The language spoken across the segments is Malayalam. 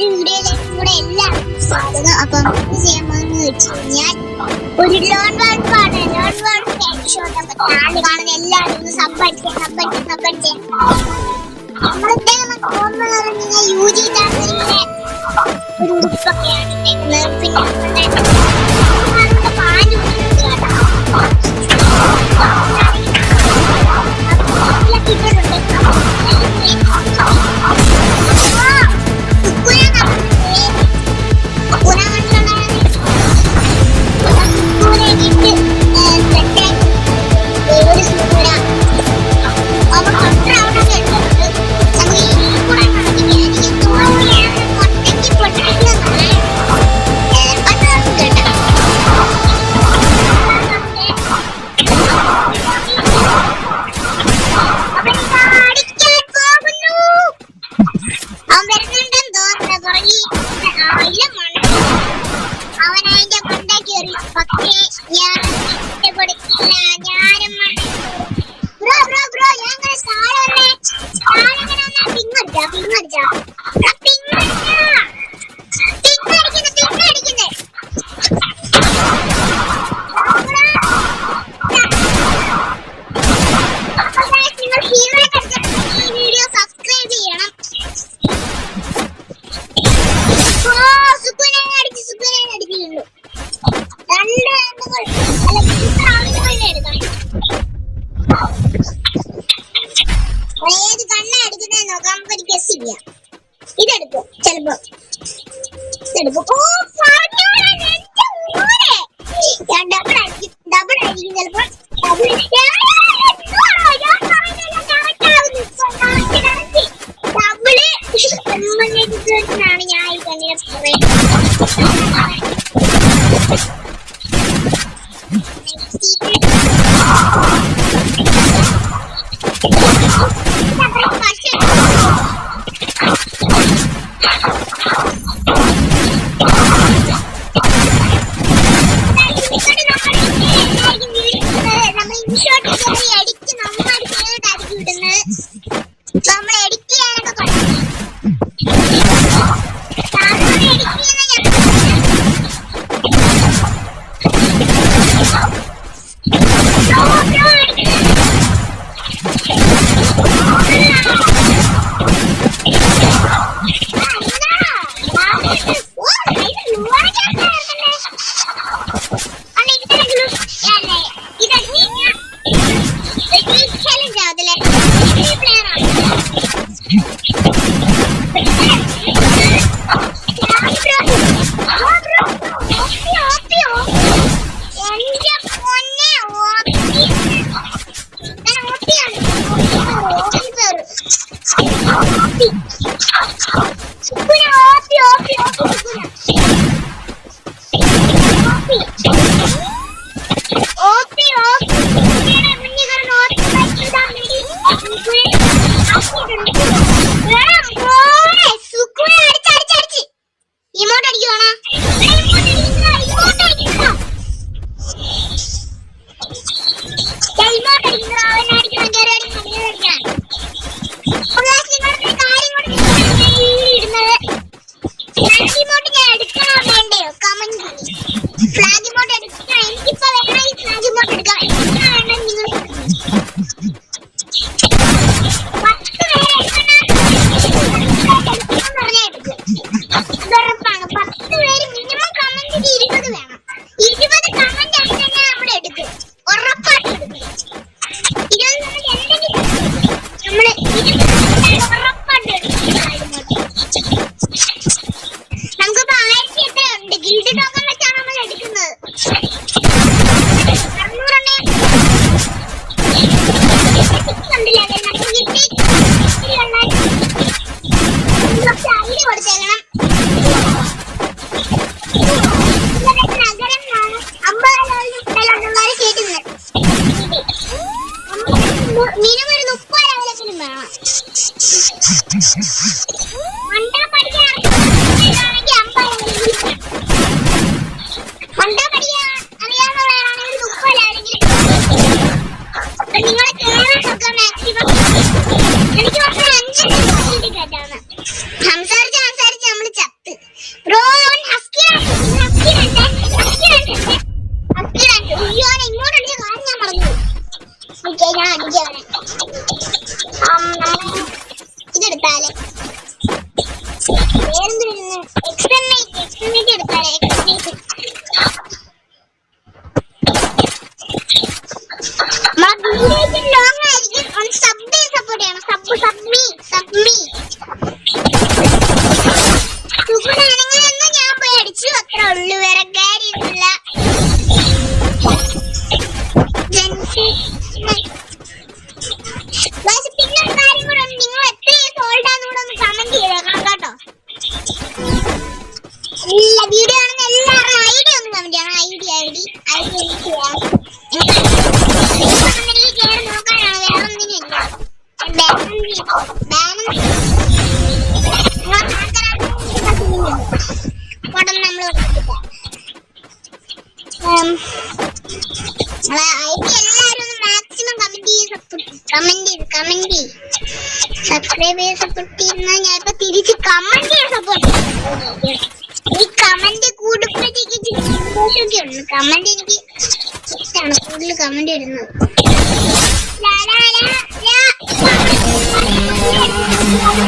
ഒരു വീഡിയോയിലേക്ക് കൂടെ എല്ലാവർക്കും സ്വാഗതം. അപ്പം ചെയ്യാൻ പോകുന്നത് വെച്ച് കഴിഞ്ഞാൽ ഒരു ലോൺ വാൾപ്പാണ്. Lone wolf headshot. അപ്പൊ താഴെ കാണുന്ന എല്ലാവരും സബ്ബടിക്കാൻ നമ്മളിങ്ങനെ യൂജി ചാനലിലെ ഒരു ഉടുപ്പൊക്കെയാണ് ഇട്ടേക്കുന്നത്. പിന്നെ നമ്മളുടെ പാല് ഏത് കണ്ണ എടുക്കുന്നേ നോക്കാം. നമുക്കൊരു ഗസ് ചെയ്യാം. ഇതെടുക്കും ചിലപ്പോ ഇതെടുക്കും. ഡബിൾ ആയിരിക്കും ചിലപ്പോ. ഡബിള് ഞാൻ ഈ കണ്ണിനെ സംസാരിച്ച് നമ്മൾ ഓക്കെ ഞാൻ അടിക്കാണ്. ഇതെടുത്താലേ എക്സ്പെരിമെന്റ് എടുത്താലേ ലോങ് ആയിരിക്കും. ഒന്ന് സബ് സപ്പോർട്ട് ചെയ്യണം. സബ്മി സുഖമാണെന്ന് ഞാൻ പോയി അടിച്ചു. അത്ര ഉള്ളു, വേറെ കാര്യമില്ല. പിന്നെ ഒരു കാര്യം കൂടെ ഉണ്ട്, നിങ്ങൾ എത്ര സോൾഡാന്ന് കൂടെ ഒന്ന് കമന്റ് ചെയ്തേക്കണം കേട്ടോ. ഇല്ല, വീഡിയോ ആണെന്ന് എല്ലാവരും ഐഡി ഒന്ന് കമന്റ് ചെയ്യണം. ഐഡി എനിക്ക് ചെയ്യാം. കയറി നോക്കാനാണ്, വേറെ ഒന്നിനുമില്ല. സബ്സ്ക്രൈബ് ചെയ്ത് സപ്പോർട്ട് ചെയ്യുന്ന ഞാൻ ഇപ്പൊ തിരിച്ച് കമന്റ് ചെയ്ത് സപ്പോർട്ട് ഈ കമന്റ് കൂടുമ്പോഴത്തേക്ക് സന്തോഷമൊക്കെ ഉണ്ട്. കമന്റ് എനിക്ക് ഇഷ്ടമാണ്, കൂടുതൽ കമന്റ് വരുന്നത്.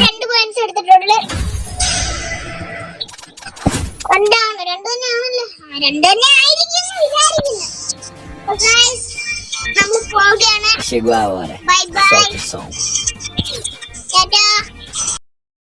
രണ്ട് പോയിന്റ്സ് എടുത്തിട്ടുള്ളു. രണ്ട് തന്നെ ആയിരിക്കും വിചാരിക്കുന്നു. നമ്മൾ പോവുകയാണ്. Bye bye.